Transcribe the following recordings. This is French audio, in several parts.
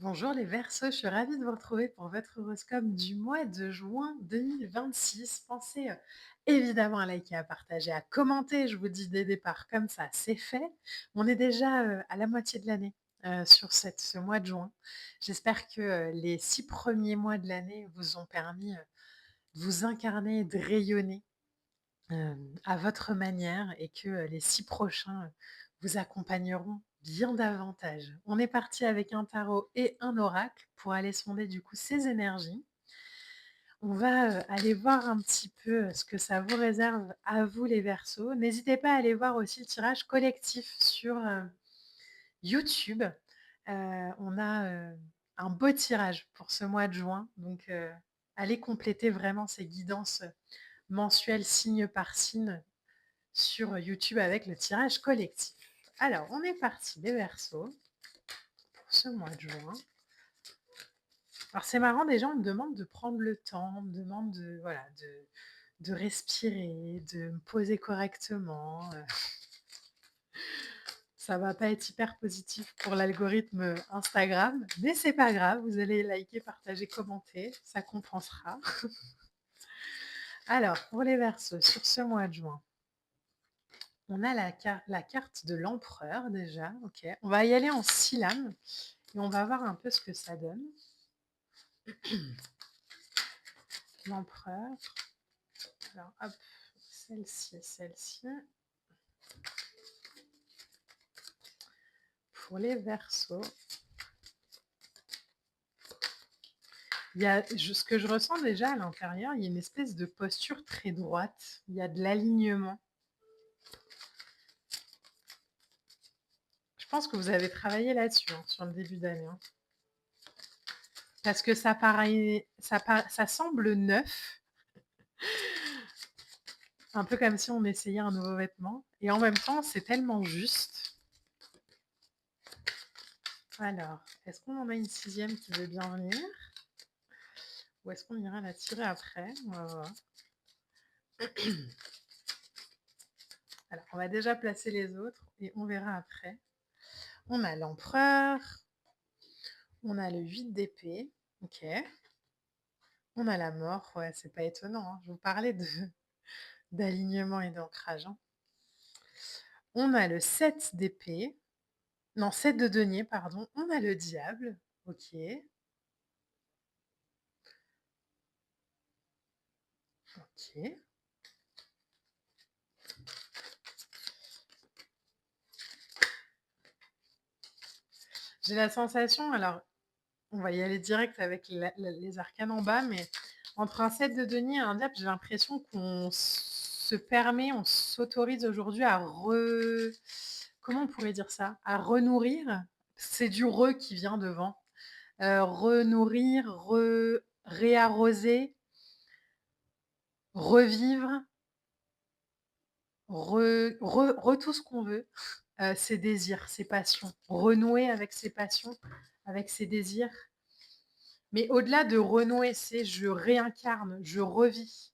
Bonjour les Verseaux, je suis ravie de vous retrouver pour votre horoscope du mois de juin 2026. Pensez évidemment à liker, à partager, à commenter. Je vous dis dès le départ, comme ça, c'est fait. On est déjà à la moitié de l'année sur ce mois de juin. J'espère que les 6 premiers mois de l'année vous ont permis de vous incarner, et de rayonner à votre manière et que les 6 prochains vous accompagneront bien davantage. On est parti avec un tarot et un oracle pour aller sonder du coup ces énergies. On va aller voir un petit peu ce que ça vous réserve à vous les Verseaux. N'hésitez pas à aller voir aussi le tirage collectif sur YouTube. On a un beau tirage pour ce mois de juin, donc allez compléter vraiment ces guidances mensuelles signe par signe sur YouTube avec le tirage collectif. Alors, on est parti les Verseaux pour ce mois de juin. Alors, c'est marrant, déjà, on me demande de prendre le temps, on me demande de respirer, de me poser correctement. Ça va pas être hyper positif pour l'algorithme Instagram, mais c'est pas grave, vous allez liker, partager, commenter, ça compensera. Alors, pour les Verseaux, sur ce mois de juin, on a la carte de l'empereur déjà, ok. On va y aller en 6 lames et on va voir un peu ce que ça donne. L'empereur. Alors hop, celle-ci et celle-ci. Pour les Verseaux, ce que je ressens déjà à l'intérieur, il y a une espèce de posture très droite. Il y a de l'alignement. Je pense que vous avez travaillé là-dessus, sur le début d'année, hein. Parce que ça semble neuf, un peu comme si on essayait un nouveau vêtement. Et en même temps, c'est tellement juste. Alors, est-ce qu'on en a une 6e qui veut bien venir? Ou est-ce qu'on ira la tirer après? On va voir. Alors, on va déjà placer les autres et on verra après. On a l'empereur. On a le 8 d'épée. Ok. On a la mort. Ouais, c'est pas étonnant, hein. Je vous parlais d'alignement et d'ancrage, hein. On a le 7 d'épée. Non, 7 de denier, pardon. On a le diable. Ok. Ok. J'ai la sensation, alors on va y aller direct avec les arcanes en bas, mais entre un 7 de denier et un diable, j'ai l'impression qu'on se permet, on s'autorise aujourd'hui à comment on pourrait dire ça? À renourrir. C'est du re qui vient devant. Renourrir, réarroser, revivre, tout ce qu'on veut. Ses désirs, ses passions. Renouer avec ses passions, avec ses désirs. Mais au-delà de renouer, c'est je réincarne, je revis.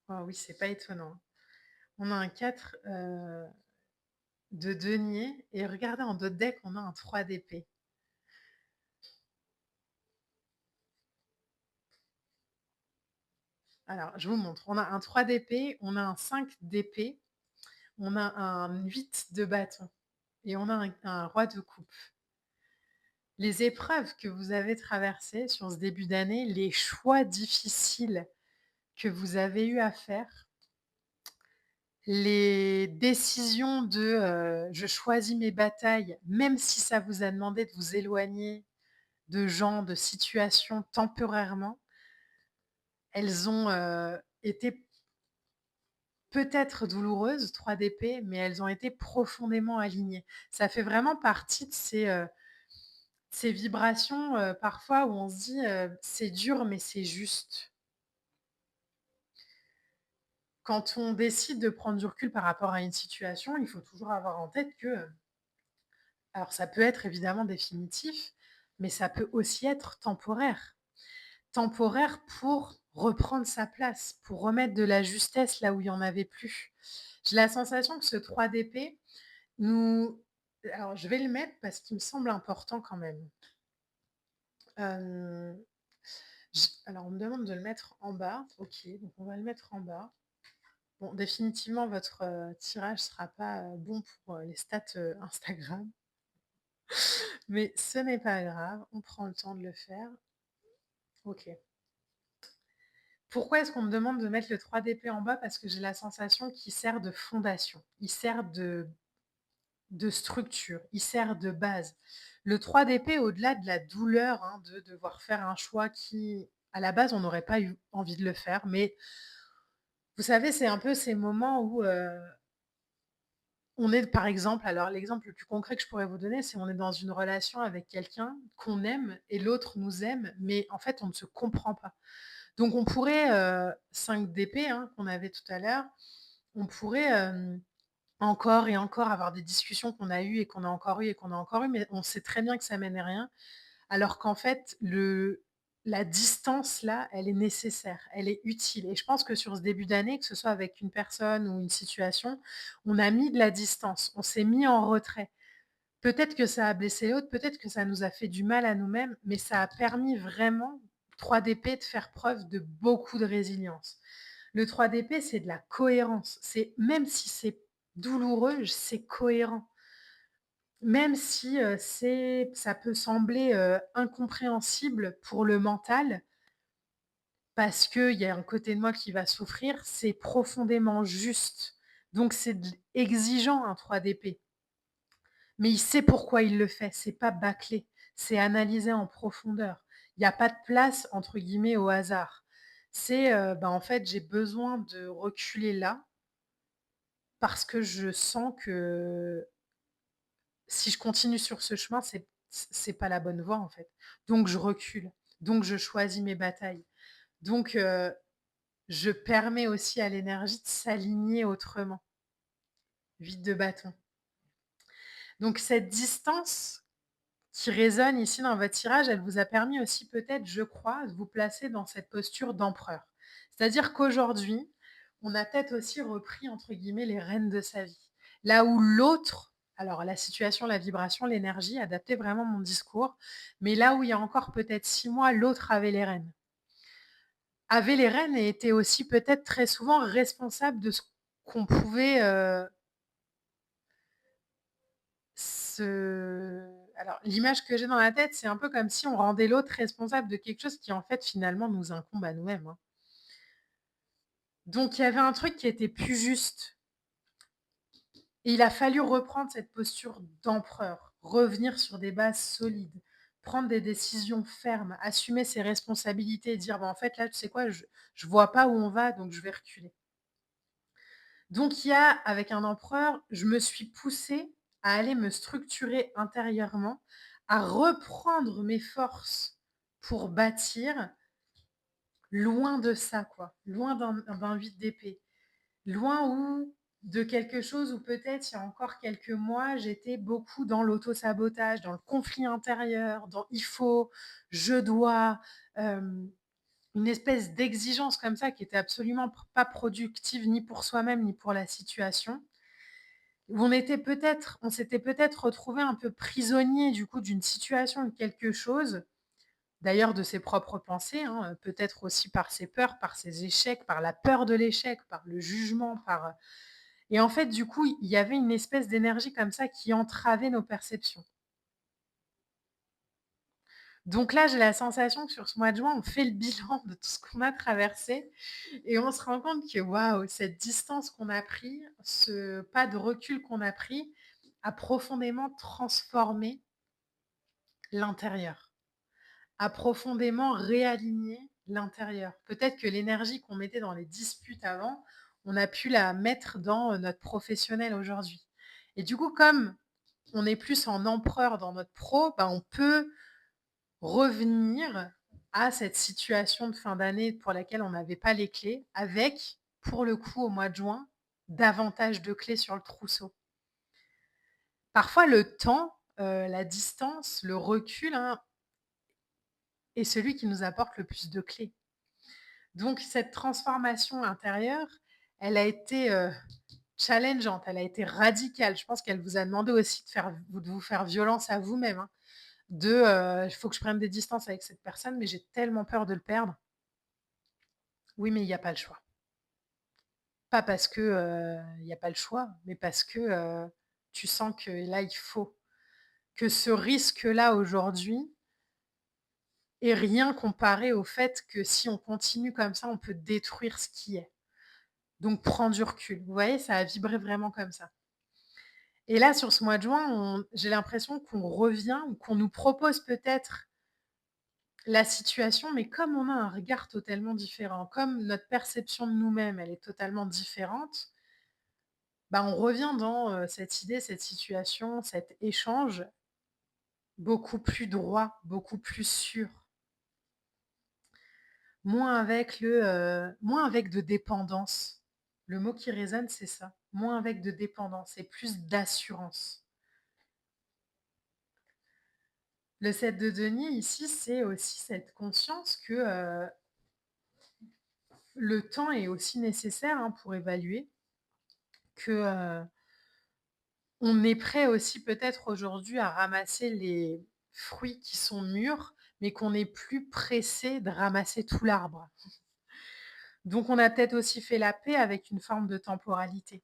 Oh oui, c'est pas étonnant. On a un 4 de denier et regardez en d'autres decks, on a un 3 d'épée. Alors, je vous montre. On a un 3 d'épée, on a un 5 d'épée, on a un 8 de bâton et on a un roi de coupe. Les épreuves que vous avez traversées sur ce début d'année, les choix difficiles que vous avez eu à faire, les décisions de je choisis mes batailles, même si ça vous a demandé de vous éloigner de gens, de situations temporairement, elles ont été peut-être douloureuses, 3 d'épée, mais elles ont été profondément alignées. Ça fait vraiment partie de ces vibrations parfois où on se dit c'est dur, mais c'est juste. Quand on décide de prendre du recul par rapport à une situation, il faut toujours avoir en tête que alors ça peut être évidemment définitif, mais ça peut aussi être temporaire. Temporaire pour reprendre sa place, pour remettre de la justesse là où il y en avait plus. J'ai la sensation que ce 3 d'épée nous Alors je vais le mettre parce qu'il me semble important quand même. Hem, alors on me demande de le mettre en bas. OK, donc on va le mettre en bas. Bon, définitivement votre, tirage sera pas, bon pour, les stats, Instagram, mais ce n'est pas grave, on prend le temps de le faire. OK. Pourquoi est-ce qu'on me demande de mettre le 3 d'épée en bas? Parce que j'ai la sensation qu'il sert de fondation, il sert de structure, il sert de base. Le 3 d'épée, au-delà de la douleur, hein, de devoir faire un choix qui, à la base, on n'aurait pas eu envie de le faire, mais vous savez, c'est un peu ces moments où, on est par exemple, alors l'exemple le plus concret que je pourrais vous donner, c'est on est dans une relation avec quelqu'un qu'on aime et l'autre nous aime, mais en fait, on ne se comprend pas. Donc on pourrait, 5 d'épée, hein, qu'on avait tout à l'heure, on pourrait, encore et encore avoir des discussions qu'on a eues et qu'on a encore eues et qu'on a encore eues, mais on sait très bien que ça mène à rien. Alors qu'en fait, la distance là, elle est nécessaire, elle est utile et je pense que sur ce début d'année, que ce soit avec une personne ou une situation, on a mis de la distance, on s'est mis en retrait. Peut-être que ça a blessé l'autre, peut-être que ça nous a fait du mal à nous-mêmes, mais ça a permis vraiment, 3 d'épée, de faire preuve de beaucoup de résilience. Le 3 d'épée, c'est de la cohérence, c'est même si c'est douloureux, c'est cohérent. Même si, ça peut sembler, incompréhensible pour le mental, parce qu'il y a un côté de moi qui va souffrir, c'est profondément juste. Donc c'est exigeant un 3 d'épée, mais il sait pourquoi il le fait, c'est pas bâclé, c'est analysé en profondeur. Il y a pas de place entre guillemets «au hasard». C'est, bah, en fait, j'ai besoin de reculer là, parce que je sens que si je continue sur ce chemin, c'est pas la bonne voie, en fait. Donc je recule, donc je choisis mes batailles. Donc je permets aussi à l'énergie de s'aligner autrement. Vide de bâton. Donc cette distance qui résonne ici dans votre tirage, elle vous a permis aussi peut-être, je crois, de vous placer dans cette posture d'empereur. C'est-à-dire qu'aujourd'hui, on a peut-être aussi repris entre guillemets «les rênes de sa vie». Là où l'autre, alors la situation, la vibration, l'énergie, adaptait vraiment mon discours, mais là où il y a encore peut-être 6 mois, l'autre avait les rênes. Avait les rênes et était aussi peut-être très souvent responsable de ce qu'on pouvait, se alors l'image que j'ai dans la tête, c'est un peu comme si on rendait l'autre responsable de quelque chose qui, en fait, finalement, nous incombe à nous-mêmes, hein. Donc il y avait un truc qui était plus juste et il a fallu reprendre cette posture d'empereur, revenir sur des bases solides, prendre des décisions fermes, assumer ses responsabilités et dire: «Bah, en fait, là, tu sais quoi? Je vois pas où on va, donc je vais reculer». Donc il y a avec un empereur, je me suis poussée à aller me structurer intérieurement, à reprendre mes forces pour bâtir, loin de ça quoi, loin d'un 8 d'épée, loin où de quelque chose où peut-être il y a encore quelques mois, j'étais beaucoup dans l'auto-sabotage, dans le conflit intérieur, dans «il faut», «je dois», hem une espèce d'exigence comme ça qui était absolument pas productive ni pour soi-même ni pour la situation. Où on s'était peut-être retrouvé un peu prisonnier du coup d'une situation, de quelque chose, d'ailleurs de ses propres pensées, hein, peut-être aussi par ses peurs, par ses échecs, par la peur de l'échec, par le jugement, et en fait du coup, il y avait une espèce d'énergie comme ça qui entravait nos perceptions. Donc là, j'ai la sensation que sur ce mois de juin, on fait le bilan de tout ce qu'on a traversé et on se rend compte que waouh, cette distance qu'on a pris, ce pas de recul qu'on a pris, a profondément transformé l'intérieur, a profondément réaligné l'intérieur. Peut-être que l'énergie qu'on mettait dans les disputes avant, on a pu la mettre dans, notre professionnel aujourd'hui. Et du coup, comme on est plus en empereur dans notre pro, bah, on peut revenir à cette situation de fin d'année pour laquelle on n'avait pas les clés, avec, pour le coup, au mois de juin, davantage de clés sur le trousseau. Parfois, le temps, la distance, le recul, hein, est celui qui nous apporte le plus de clés. Donc cette transformation intérieure, elle a été, challengeante, elle a été radicale. Je pense qu'elle vous a demandé aussi de vous faire violence à vous-même, hein, «Il faut que je prenne des distances avec cette personne, mais j'ai tellement peur de le perdre». Oui, mais il y a pas le choix. Pas parce que, il y a pas le choix, mais parce que, tu sens que là, il faut. Que ce risque-là, aujourd'hui, est rien comparé au fait que si on continue comme ça, on peut détruire ce qui est. Donc prends du recul. Vous voyez, ça a vibré vraiment comme ça. Et là, sur ce mois de juin, j'ai l'impression qu'on revient ou qu'on nous propose peut-être la situation, mais comme on a un regard totalement différent, comme notre perception de nous-mêmes, elle est totalement différente, bah, on revient dans, cette idée, cette situation, cet échange beaucoup plus droit, beaucoup plus sûr. Moins avec de dépendance. Le mot qui résonne, c'est ça. Moins avec de dépendance et plus d'assurance. Le 7 de denier ici, c'est aussi cette conscience que, le temps est aussi nécessaire, hein, pour évaluer, que, on est prêt aussi peut-être aujourd'hui à ramasser les fruits qui sont mûrs, mais qu'on n'est plus pressé de ramasser tout l'arbre. Donc on a peut-être aussi fait la paix avec une forme de temporalité.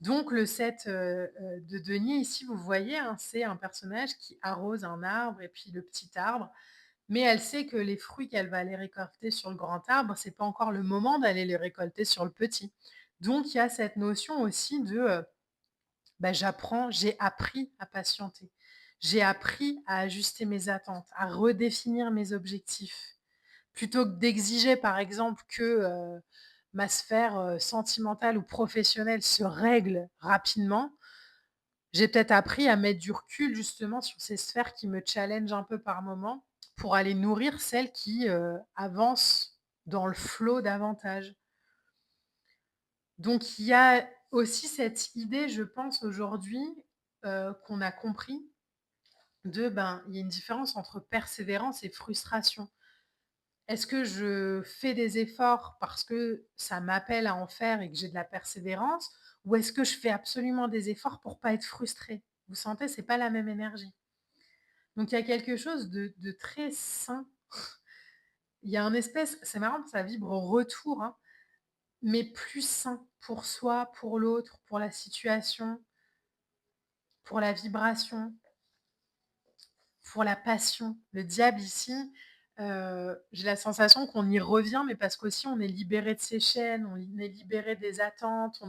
Donc le 7 de denier ici, vous voyez, hein, c'est un personnage qui arrose un arbre et puis le petit arbre, mais elle sait que les fruits qu'elle va aller récolter sur le grand arbre, c'est pas encore le moment d'aller les récolter sur le petit. Donc il y a cette notion aussi de, bah, j'ai appris à patienter. J'ai appris à ajuster mes attentes, à redéfinir mes objectifs. Plutôt que d'exiger, par exemple, que, ma sphère, sentimentale ou professionnelle se règle rapidement, j'ai peut-être appris à mettre du recul justement sur ces sphères qui me challengent un peu par moment, pour aller nourrir celles qui, avancent dans le flot davantage. Donc il y a aussi cette idée, je pense aujourd'hui, qu'on a compris il y a une différence entre persévérance et frustration. Est-ce que je fais des efforts parce que ça m'appelle à en faire et que j'ai de la persévérance? Ou est-ce que je fais absolument des efforts pour pas être frustrée? Vous sentez, c'est pas la même énergie. Donc il y a quelque chose de très sain. Il y a un espèce c'est marrant, ça vibre au retour, hein, mais plus sain pour soi, pour l'autre, pour la situation, pour la vibration, pour la passion. Le diable ici, j'ai la sensation qu'on y revient, mais parce qu'aussi on est libéré de ses chaînes, on est libéré des attentes, on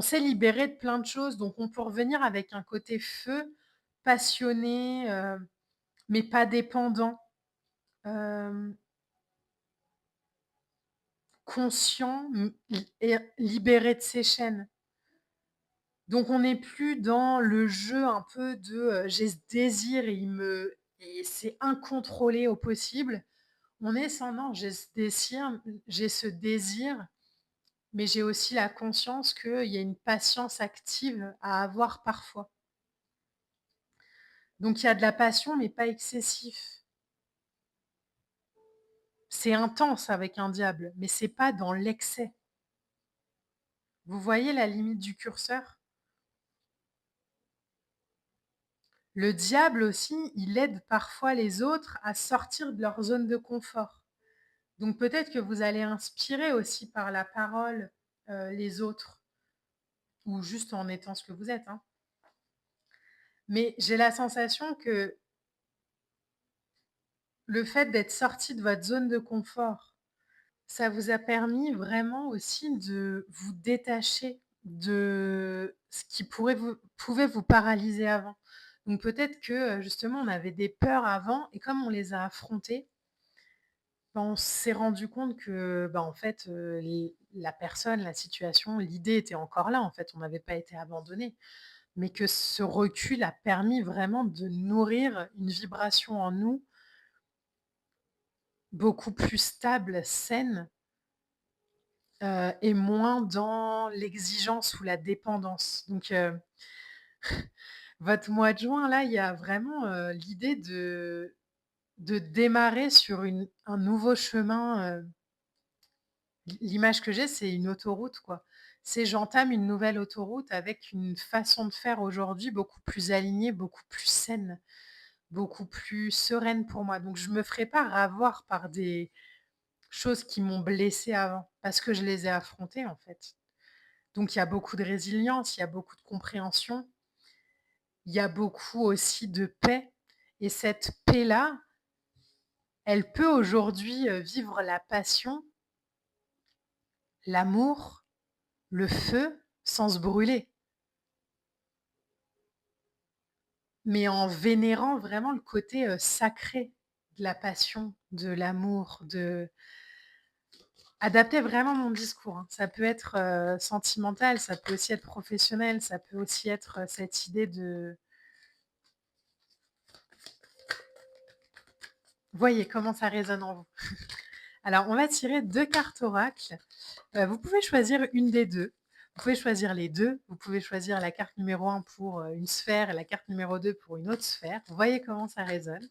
s'est libéré de plein de choses, donc on peut revenir avec un côté feu, passionné, mais pas dépendant, hem, conscient, et libéré de ses chaînes. Donc on n'est plus dans le jeu un peu de, j'ai ce désir et c'est incontrôlé au possible. On est sans non, j'ai ce désir, mais j'ai aussi la conscience qu'il y a une patience active à avoir parfois. Donc il y a de la passion, mais pas excessif. C'est intense avec un diable, mais c'est pas dans l'excès. Vous voyez la limite du curseur? Le diable aussi, il aide parfois les autres à sortir de leur zone de confort. Donc peut-être que vous allez inspirer aussi par la parole, les autres ou juste en étant ce que vous êtes, hein. Mais j'ai la sensation que le fait d'être sorti de votre zone de confort, ça vous a permis vraiment aussi de vous détacher de ce qui pouvait vous paralyser avant. Donc peut-être que, justement, on avait des peurs avant et comme on les a affrontées, bah, on s'est rendu compte que, bah, en fait, la personne, la situation, l'idée était encore là, en fait, on n'avait pas été abandonné. Mais que ce recul a permis vraiment de nourrir une vibration en nous beaucoup plus stable, saine, et moins dans l'exigence ou la dépendance. Donc, votre mois de juin, là, il y a vraiment, l'idée de démarrer sur un nouveau chemin, l'image que j'ai, c'est une autoroute, quoi. C'est j'entame une nouvelle autoroute avec une façon de faire aujourd'hui beaucoup plus alignée, beaucoup plus saine, beaucoup plus sereine pour moi. Donc je me ferai pas ravoir par des choses qui m'ont blessée avant, parce que je les ai affrontées, en fait. Donc il y a beaucoup de résilience, il y a beaucoup de compréhension, il y a beaucoup aussi de paix et cette paix-là, elle peut aujourd'hui, vivre la passion, l'amour, le feu, sans se brûler. Mais en vénérant vraiment le côté, sacré de la passion, de l'amour, de adapter vraiment mon discours, hein. Ça peut être, sentimental, ça peut aussi être professionnel, ça peut aussi être, cette idée de voyez comment ça résonne en vous. Alors on va tirer 2 cartes oracle. Vous pouvez choisir une des 2. Vous pouvez choisir les 2. Vous pouvez choisir la carte numéro 1 pour, une sphère et la carte numéro 2 pour une autre sphère. Vous voyez comment ça résonne.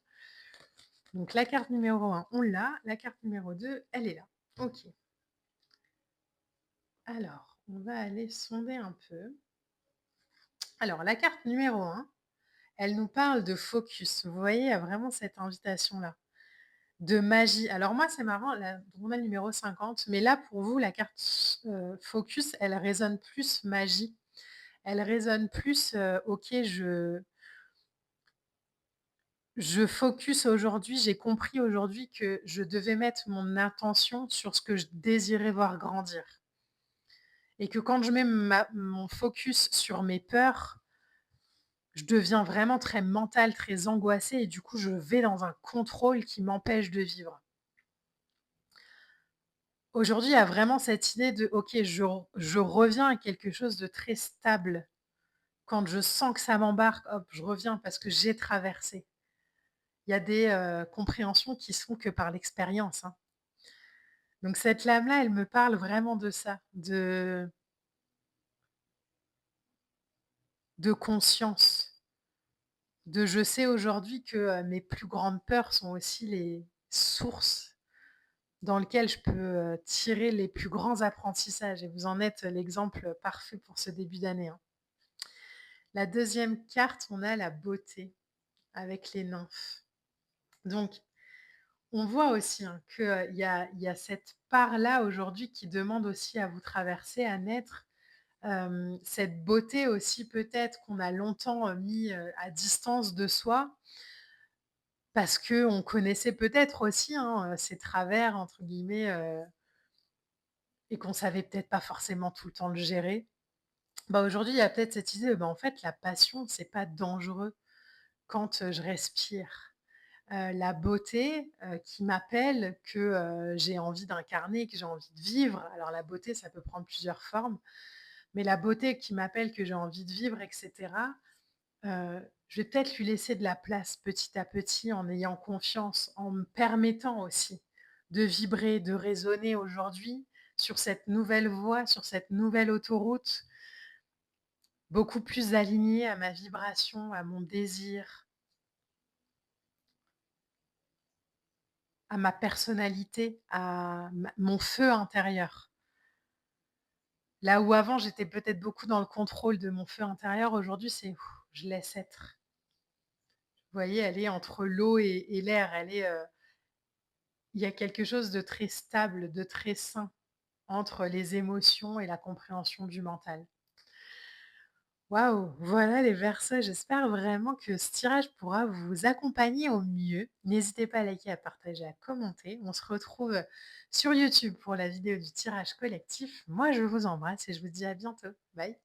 Donc la carte numéro 1, on l'a. La carte numéro 2, elle est là. OK. Alors, on va aller sonder un peu. Alors la carte numéro 1, elle nous parle de focus. Vous voyez, il y a vraiment cette invitation-là, de magie. Alors moi, c'est marrant, on a le numéro 50, mais là, pour vous, la carte, focus, elle résonne plus magie. Elle résonne plus, OK, je focus aujourd'hui, j'ai compris aujourd'hui que je devais mettre mon attention sur ce que je désirais voir grandir et que quand je mets mon focus sur mes peurs, je deviens vraiment très mentale, très angoissée et du coup, je vais dans un contrôle qui m'empêche de vivre. Aujourd'hui, il y a vraiment cette idée de: «OK, je reviens à quelque chose de très stable». Quand je sens que ça m'embarque, hop, je reviens parce que j'ai traversé. Il y a des, compréhensions qui se font que par l'expérience, hein. Donc cette lame-là, elle me parle vraiment de ça, de conscience, de je sais aujourd'hui que, mes plus grandes peurs sont aussi les sources dans lesquelles je peux, tirer les plus grands apprentissages et vous en êtes l'exemple parfait pour ce début d'année, hein. La deuxième carte, on a la beauté avec les nymphes. Donc on voit aussi, hein, qu'il y a cette part-là aujourd'hui qui demande aussi à vous traverser, à naître. Cette beauté aussi peut-être qu'on a longtemps, mis, à distance de soi parce qu'on connaissait peut-être aussi, hein, «ses travers» entre guillemets, et qu'on savait peut-être pas forcément tout le temps le gérer. Bah, aujourd'hui, il y a peut-être cette idée, bah, en fait, la passion, c'est pas dangereux quand, je respire. La beauté, qui m'appelle, que, j'ai envie d'incarner, que j'ai envie de vivre. Alors la beauté, ça peut prendre plusieurs formes, mais la beauté qui m'appelle, que j'ai envie de vivre et cetera, je vais peut-être lui laisser de la place petit à petit en ayant confiance, en me permettant aussi de vibrer, de résonner aujourd'hui sur cette nouvelle voie, sur cette nouvelle autoroute, beaucoup plus alignée à ma vibration, à mon désir, à ma personnalité, à mon feu intérieur. Là où avant j'étais peut-être beaucoup dans le contrôle de mon feu intérieur, aujourd'hui c'est: je laisse être. Vous voyez, elle est entre l'eau et l'air, il y a quelque chose de très stable, de très sain entre les émotions et la compréhension du mental. Waouh! Voilà les Verseaux, j'espère vraiment que ce tirage pourra vous accompagner au mieux. N'hésitez pas à liker, à partager, à commenter. On se retrouve sur YouTube pour la vidéo du tirage collectif. Moi, je vous embrasse et je vous dis à bientôt. Bye.